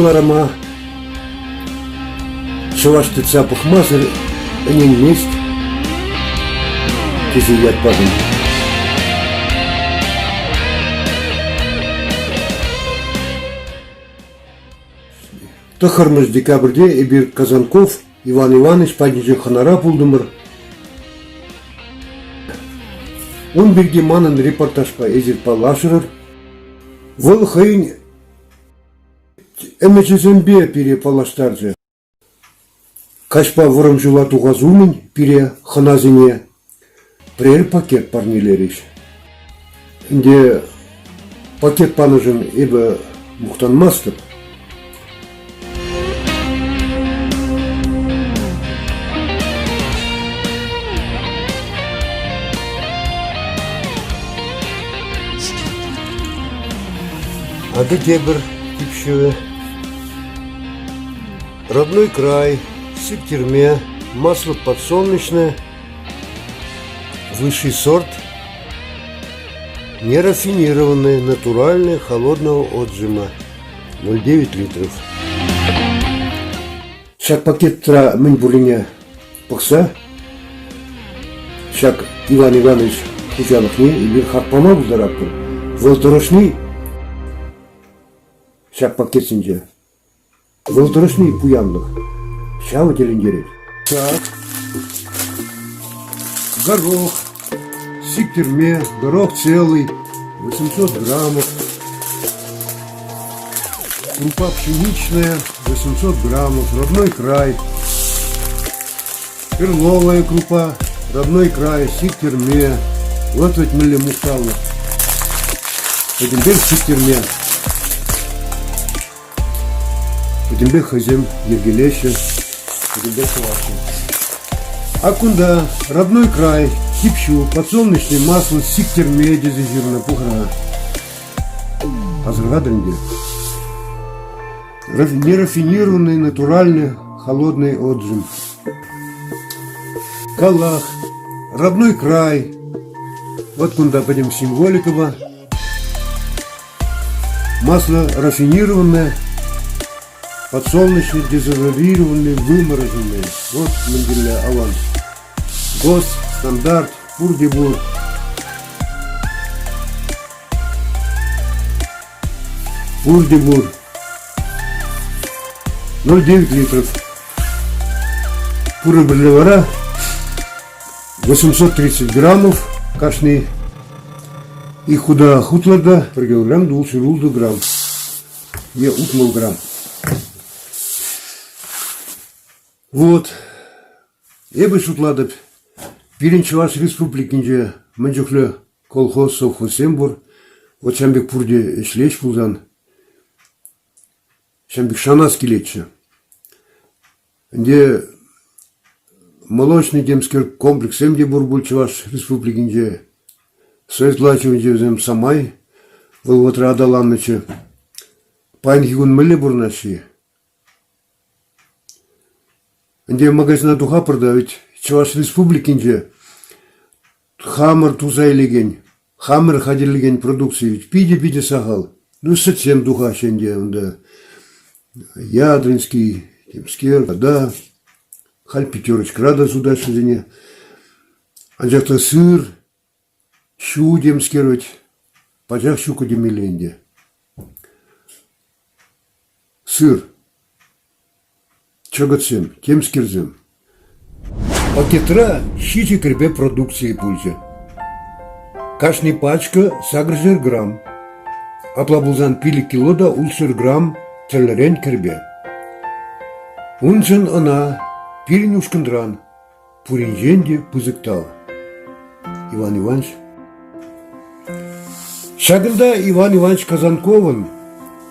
куларама шавашты цапах мазыр энен мест кези ятпадым. Тахармыш декабрьде эбир Казанков Иван Иванович паднеже ханара пулдымыр. Он бирге манын репортажпа эзир палашырыр. Выл хыйын эмечезембе пире палаштаржы. Кашпа вырым жыла туғазумын пире ханазине. Прер пакет парнилериш. Инде пакет паныжын эбі мұқтанмастып. Ады дебір типшеві. Родной край, сыптерме, масло подсолнечное, высший сорт, нерафинированное, натуральное, холодного отжима, 0,9 литров. Шак пакет тра мынь булине пықса, шак Иван Иванович хужалықне, или хақпама бұлдараппыр. Волторошный шак пакет синже. Волторошный пуянлық. Шалы телендерет. Так. Горох. Сиктерме. Горох целый. 800 граммов. Крупа пшеничная. 800 граммов. Родной край. Перловая крупа. Родной край. Сиктерме. Вот ведь милли мухталлы. Теперь сиктерме. Теперь хозяин Ергелеща. Теперь Калашин. Акунда, родной край, кипшу, подсолнечное масло, сиктерме, дезизированная пухра. Азргадринде. Нерафинированный, натуральный, холодный отжим. Калах, родной край. Вот куда пойдем символикова. Масло рафинированное. Подсолнечный, дезодорированный, вымороженный. Вот Менделя аванс. ГОС, стандарт, пурдебур. Пурдебур. 0,9 литров. Пуры берлевара. 830 граммов. Кашный. И худа хутларда. Per килограмм дулши рулду грамм. Не утмал грамм. Вот. Эбі шутладып, Пиринчи Чуваш республикинже мынжықлы колхоз совхозем бұр. Вот шамбек пурде ішлеш бұлдан. Шамбек шанас келетші. Инде молочный демскер комплексем де бұр бұл Чуваш республикинже. Сойтлачывынже өзем самай. Бұл ватра адаланнычы. Пайнхигун мілі бұрнаши. Инде магазина туха продавить Чуваш республикинже хамыр тузайлеген, хамыр хадирлеген продукции пиде сахал. Ну совсем духа шенде онда Ядринский, Темскер, да, халь пятерочка рада сюда шизине. Анжакта сыр, щу демскеровать, пажах щука демеленде. Сыр. Чагатсем, темскерзем. Пакетра щичи крепе продукции пульча. Кашни пачка сагржер грамм. Аплабулзан пили килода улсыр грамм целлерен крепе. Унчен она пиринюшкандран пуринженде пузыктал. Иван Иванович. Шагында Иван Иванович Казанковын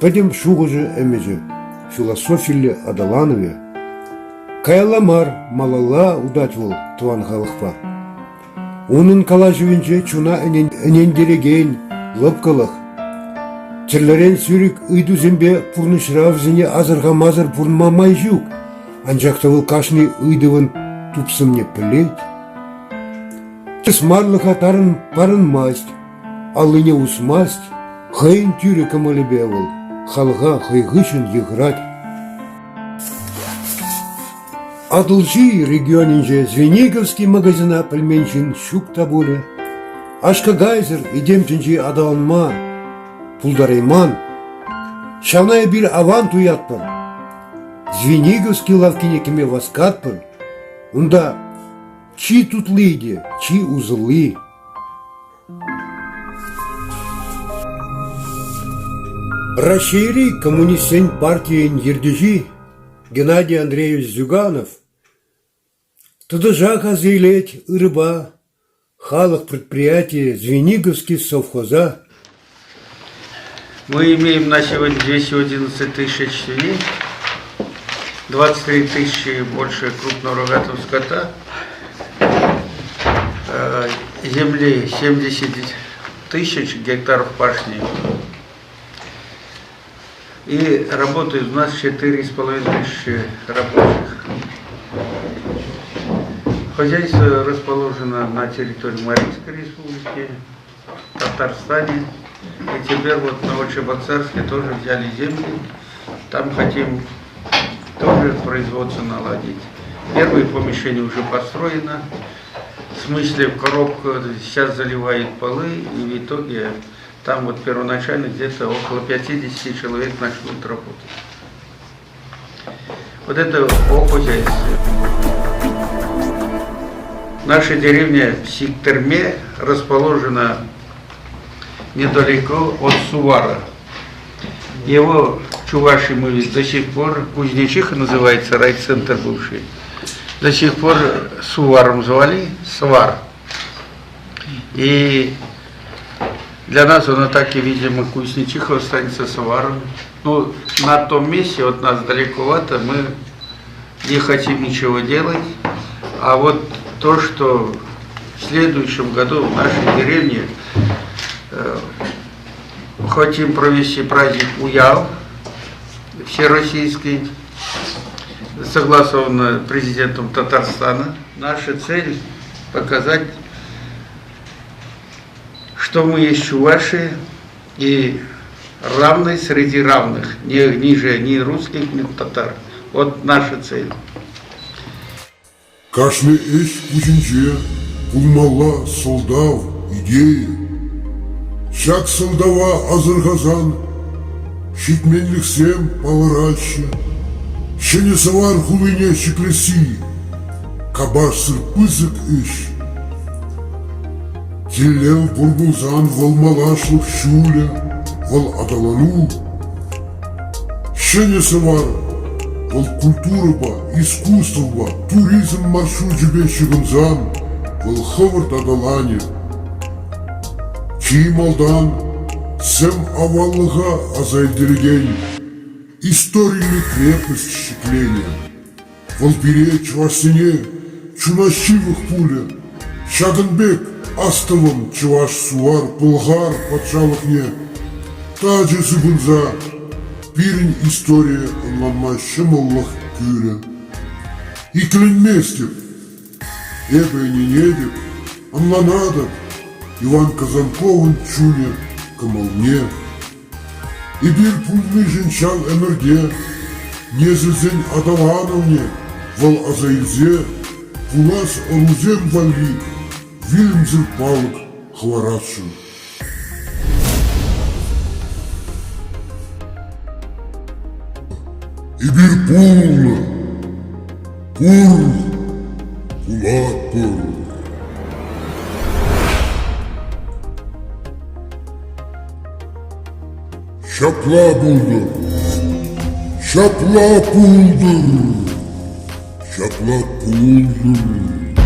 пойдем шугожи эмеже философили Адаланове. Кайламар малала удатвол туан халықпа. Onun kalajывинче чуна энендереген лыпкылық. Черлерен сүйрік ыйду зембе пурнышравзіне азырға мазыр пурнмамай жүк. Анжақтавыл кашны ыйдывын тупсымне пілет. Смарлыха тарын масть, алыне усмасть, хайын тюре камалебевыл, халга хайгышын еграть. Адылжи регионинже Звениговский магазина пельменчин щук табуле. Ашкагайзер идемчинчи адаланма, пулдарайман. Шавная бир аван туятпыр. Звениговский лавкинекеме васкатпыр. Унда чи тутлыйде, чи узылы. Рашири коммунистен партиен ердежи Геннадий Андреевич Зюганов тудыжа хазилеть ырыба халық предприятие Звениговский совхоза. Мы имеем на сегодня 211 тысяч свиней, 23 тысячи больше крупного рогатого скота, земли 70 тысяч гектаров пашни. И работает у нас 4,5 тысячи рабочих. Хозяйство расположено на территории Марийской республики, Татарстане. И теперь вот на Новочебоксарске тоже взяли земли. Там хотим тоже производство наладить. Первые помещения уже построено. В смысле, в коробку сейчас заливают полы, и в итоге там вот первоначально где-то около 50 человек начнут работать. Вот это о хозяйстве. Наша деревня в Сиктерме расположена недалеко от Сувара. Его Чуваши мы до сих пор, Кузнечиха называется, райцентр бывший, до сих пор Суваром звали, Свар. И для нас оно так и, видимо, Кузнечиха останется Сваром. Ну, на том месте от нас далековато, мы не хотим ничего делать. А вот то, что в следующем году в нашей деревне хотим провести праздник Уял всероссийский, согласовано президентом Татарстана. Наша цель показать, что мы есть чуваши и равны среди равных, не ниже ни русских, ни татар. Вот наша цель. Кашны эш пучинче, пулмалла солдав идея. Шак солдава азыргазан, шитменлик сем паларачы. Шене савар хулыне шиклеси, кабаш сырпызык эш. Тиллел бургузан волмалашлык шуля, вол адалану. Шене савар вол культураба, искусствоба, туризм маршрут жібе шығынзан, вол хывырт адалане. Чий малдан сем аваллыға азайдырген, историйный крепость щекления. Вол бире чвашсыне чунашчивых пуля, Шагынбек астывым чуваш суар пылғар патшалықне, тажы зыбынза, Пирин история анланма шымыллық күйрі. Икленмес деп, не деп, анланады Иван Казанковын чуне кымылне. И бир пулны жынчал әмірге, незізін адалановне, вал азайзе, пулас орузем вали, вильмзір палық хваратшын. И бир пулны, пур, пулат пур. Шапла булдыр, шапла пулдыр, шапла пулдыр.